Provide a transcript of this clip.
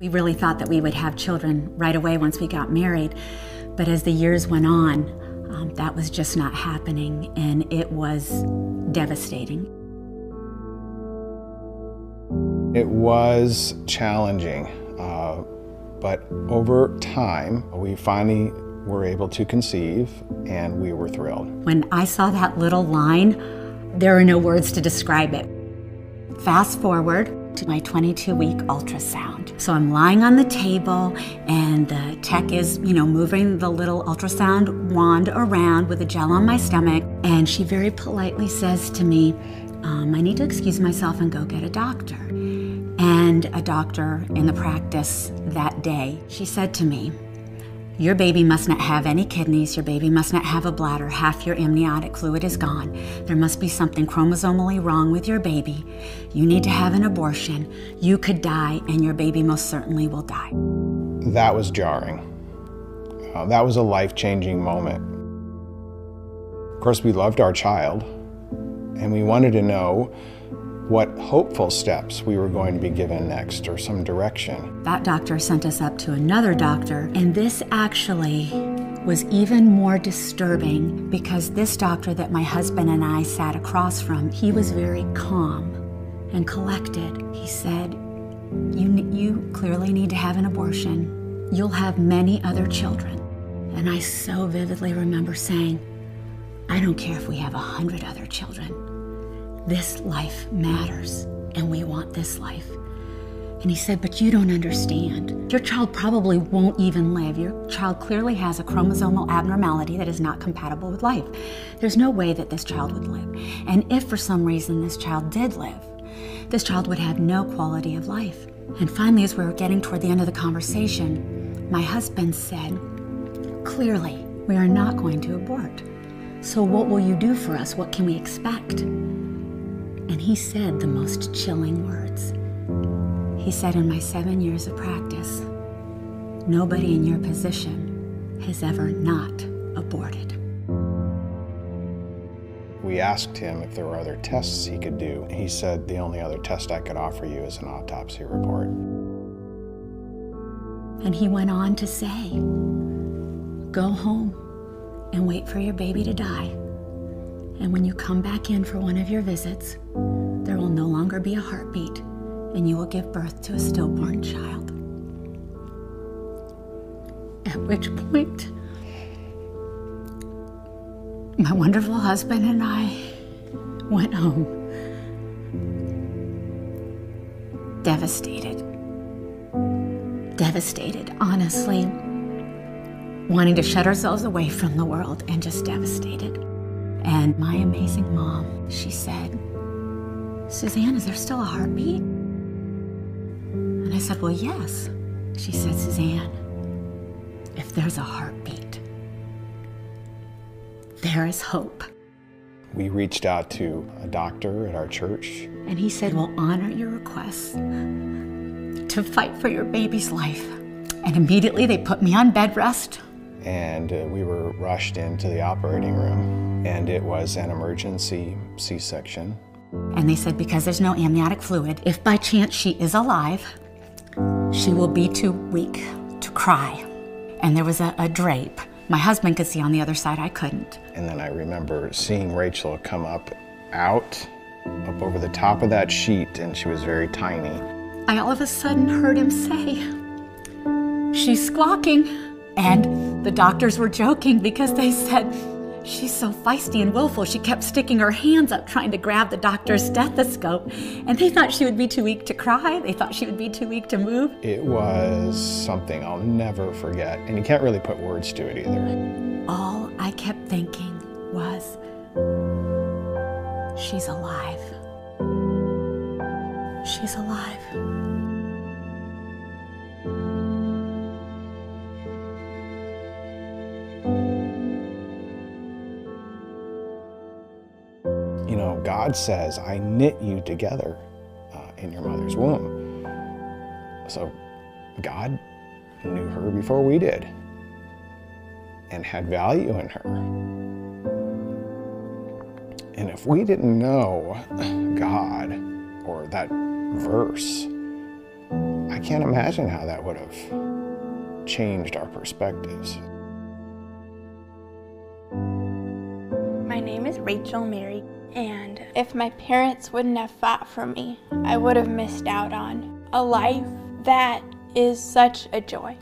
We really thought that we would have children right away once we got married, but as the years went on, that was just not happening, and it was devastating. It was challenging, but over time, we finally were able to conceive, and we were thrilled. When I saw that little line, there are no words to describe it. Fast forward to my 22-week ultrasound. So I'm lying on the table, and the tech is, moving the little ultrasound wand around with the gel on my stomach, and she very politely says to me, I need to excuse myself and go get a doctor. And a doctor in the practice that day, she said to me, your baby must not have any kidneys, your baby must not have a bladder, half your amniotic fluid is gone. There must be something chromosomally wrong with your baby. You need to have an abortion. You could die, and your baby most certainly will die. That was jarring. That was a life-changing moment. Of course, we loved our child, and we wanted to know what hopeful steps we were going to be given next, or some direction. That doctor sent us up to another doctor, and this actually was even more disturbing because this doctor that my husband and I sat across from, he was very calm and collected. He said, you clearly need to have an abortion. You'll have many other children. And I so vividly remember saying, I don't care if we have 100 other children. This life matters, and we want this life. And he said, but you don't understand. Your child probably won't even live. Your child clearly has a chromosomal abnormality that is not compatible with life. There's no way that this child would live. And if for some reason this child did live, this child would have no quality of life. And finally, as we were getting toward the end of the conversation, my husband said, clearly, we are not going to abort. So what will you do for us? What can we expect? And he said the most chilling words. He said, in my 7 years of practice, nobody in your position has ever not aborted. We asked him if there were other tests he could do. He said, the only other test I could offer you is an autopsy report. And he went on to say, go home and wait for your baby to die. And when you come back in for one of your visits, there will no longer be a heartbeat, and you will give birth to a stillborn child. At which point, my wonderful husband and I went home, devastated, honestly, wanting to shut ourselves away from the world and just devastated. And my amazing mom, she said, Suzanne, is there still a heartbeat? And I said, well, yes. She said, Suzanne, if there's a heartbeat, there is hope. We reached out to a doctor at our church. And he said, we'll honor your request to fight for your baby's life. And immediately they put me on bed rest. And we were rushed into the operating room, and it was an emergency C-section. And they said, because there's no amniotic fluid, if by chance she is alive, she will be too weak to cry. And there was a drape. My husband could see on the other side, I couldn't. And then I remember seeing Rachel come up over the top of that sheet, and she was very tiny. I all of a sudden heard him say, she's squawking. And the doctors were joking because they said, she's so feisty and willful. She kept sticking her hands up trying to grab the doctor's stethoscope. And they thought she would be too weak to cry. They thought she would be too weak to move. It was something I'll never forget. And you can't really put words to it either. All I kept thinking was, she's alive. She's alive. You know, God says, I knit you together in your mother's womb. So God knew her before we did and had value in her. And if we didn't know God or that verse, I can't imagine how that would have changed our perspectives. My name is Rachel Mary, and if my parents wouldn't have fought for me, I would have missed out on a life that is such a joy.